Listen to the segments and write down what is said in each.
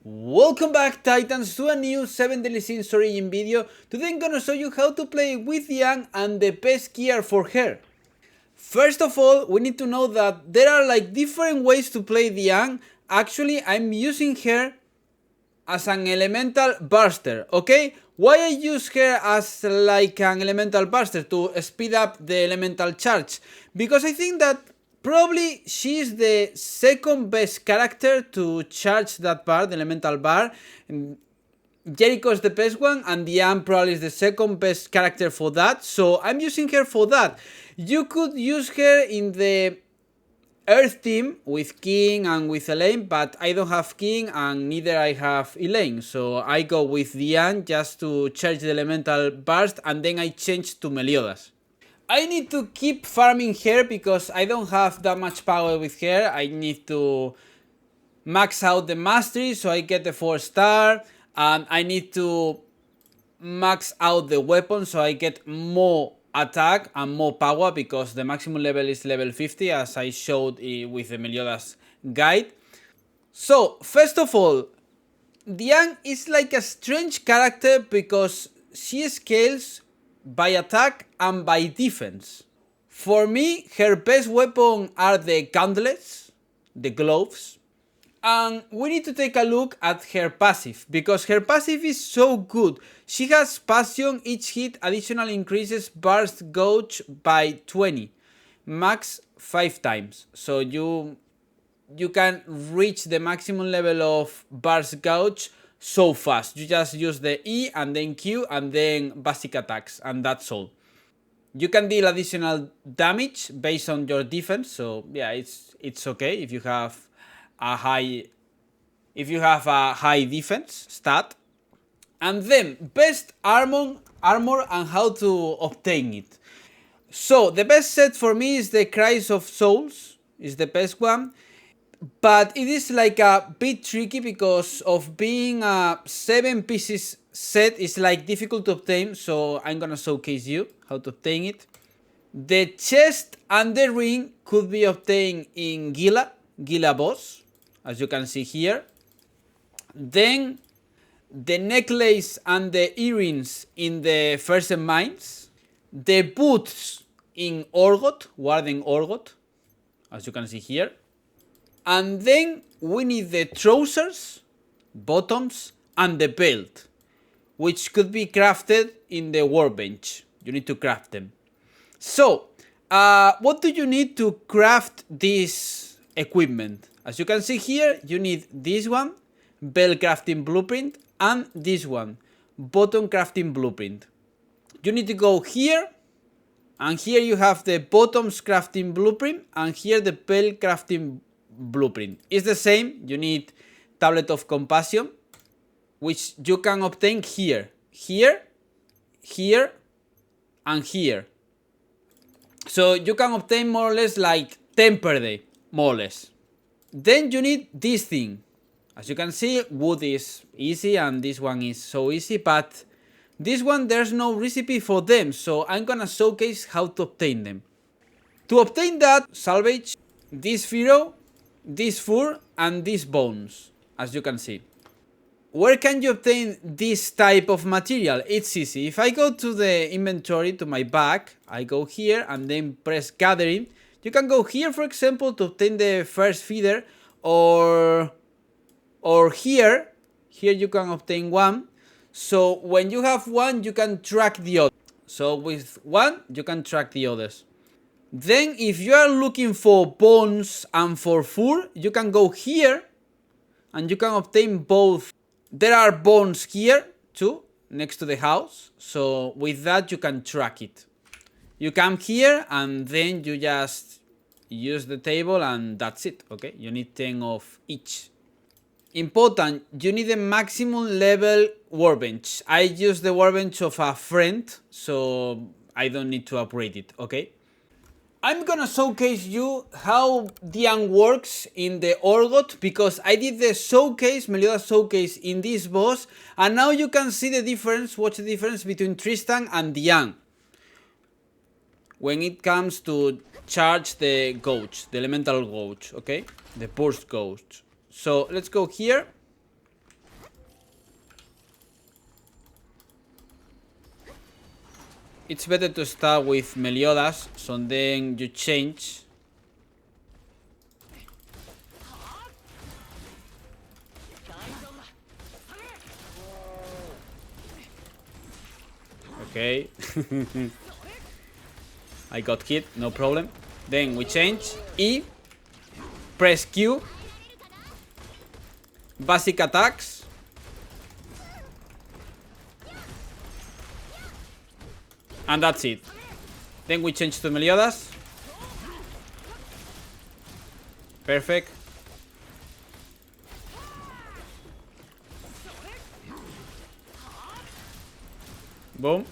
Welcome back, Titans, to a new 7 Deadly Sins origin video. Today I'm gonna show you how to play with DIANE and the best gear for her. First of all, we need to know that there are like different ways to play DIANE. Actually, I'm using her as an elemental burster, okay? Why I use her as like an elemental burster? To speed up the elemental charge. Because I think that probably she is the second best character to charge that bar, the elemental bar. Jericho is the best one, and DIANE probably is the second best character for that, so I'm using her for that. You could use her in the Earth team with King and with Elaine, but I don't have King and neither I have Elaine, so I go with DIANE just to charge the elemental burst, and then I change to Meliodas. I need to keep farming her because I don't have that much power with her. I need to max out the mastery so I get the 4-star, and I need to max out the weapon so I get more attack and more power, because the maximum level is level 50 as I showed with the Meliodas guide. So first of all, DIANE is like a strange character because she scales by attack and by defense. For me, her best weapon are the gauntlets, the gloves. And we need to take a look at her passive, because her passive is so good. She has passion, each hit additionally increases burst gauge by 20, max 5 times. So you can reach the maximum level of burst gauge so fast. You just use the E and then Q and then basic attacks, and that's all. You can deal additional damage based on your defense, so yeah, it's okay if you have a high defense stat. And then best armor and how to obtain it. So the best set for me is the Cries of Souls, is the best one, but it is like a bit tricky because of being a 7 pieces set. Is like difficult to obtain, so I'm gonna showcase you how to obtain it. The chest and the ring could be obtained in Gila boss, as you can see here. Then the necklace and the earrings in the first mines. The boots in Orgot, Warden Orgot, as you can see here. And then we need the trousers, bottoms, and the belt, which could be crafted in the workbench. You need to craft them. So, what do you need to craft this equipment? As you can see here, you need this one, belt crafting blueprint, and this one, bottom crafting blueprint. You need to go here, and here you have the bottoms crafting blueprint, and here the belt crafting blueprint. It's the same. You need tablet of compassion, which you can obtain here, here, here, and here. So you can obtain more or less like 10 per day, more or less. Then you need this thing. As you can see, wood is easy and this one is so easy, but this one there's no recipe for them, so I'm gonna showcase how to obtain them. To obtain that, salvage this Pharaoh, this fur, and these bones, as you can see. Where can you obtain this type of material? It's easy. If I go to the inventory, to my bag, I go here and then press gathering. You can go here, for example, to obtain the first feeder, or here you can obtain one. So when you have one, you can track the other. So with one, you can track the others. Then if you are looking for bones and for fur, you can go here and you can obtain both. There are bones here too, next to the house, so with that you can track it. You come here and then you just use the table and that's it, okay? You need 10 of each. Important, you need a maximum level workbench. I use the workbench of a friend, so I don't need to upgrade it, okay? I'm gonna showcase you how DIANE works in the Orgot, because I did the showcase, Meliodas showcase in this boss, and now you can see the difference, watch the difference between Tristan and DIANE when it comes to charge the gauge, the elemental gauge, okay? The burst gauge. So let's go here. it's better to start with Meliodas, so then you change. Okay. I got hit, no problem. Then we change. E. Press Q. Basic attacks. And that's it. Then we change to Meliodas. Perfect. Boom.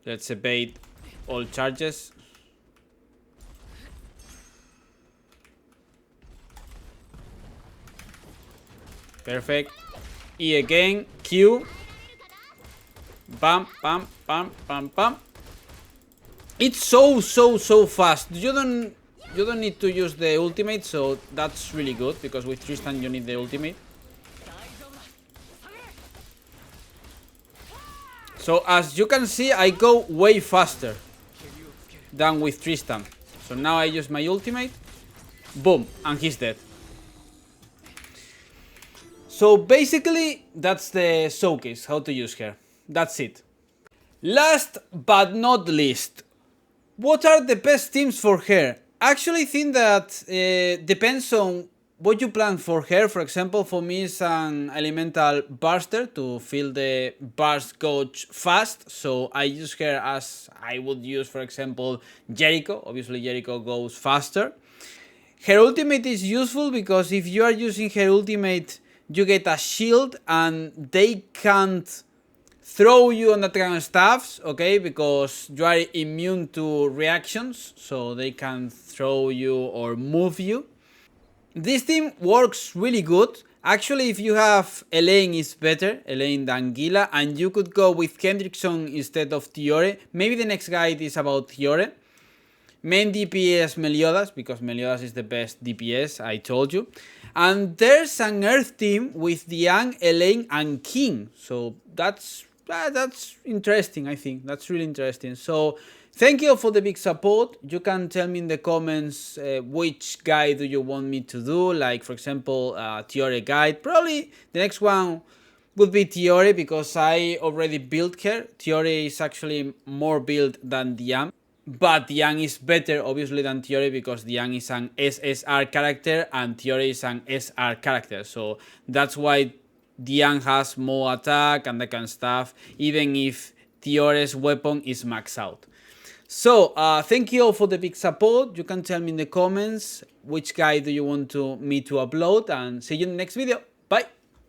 Let's evade all charges. Perfect. E again. Q. Bam, bam, bam, bam, bam. It's so fast. You don't need to use the ultimate, so that's really good, because with Tristan you need the ultimate. So as you can see, I go way faster than with Tristan. So now I use my ultimate. Boom, and he's dead. So basically, that's the showcase, how to use her. That's it. Last but not least, what are the best teams for her? Actually, I think that depends on what you plan for her. For example, for me it's an elemental burster to fill the burst gauge fast, so I use her as I would use, for example, Jericho. Obviously Jericho goes faster. Her ultimate is useful because if you are using her ultimate, you get a shield and they can't throw you on that kind of stuff, okay, because you are immune to reactions, so they can throw you or move you. This team works really good. Actually, if you have Elaine, is better, Elaine than Gila, and you could go with Kendrickson instead of Tiore. Maybe the next guide is about Tiore. Main DPS Meliodas, because Meliodas is the best DPS, I told you. And there's an Earth team with DIANE, Elaine, and King. So that's interesting, I think. That's really interesting. So thank you for the big support. You can tell me in the comments which guide do you want me to do. Like, for example, Tiore guide. Probably the next one would be Tiore because I already built her. Tiore is actually more built than DIANE. But DIANE is better, obviously, than Tiore because DIANE is an SSR character and Tiore is an SR character. So that's why DIANE has more attack and that kind of stuff, even if Tiore's weapon is maxed out. So, thank you all for the big support. You can tell me in the comments which guide do you want me to upload, and see you in the next video. Bye!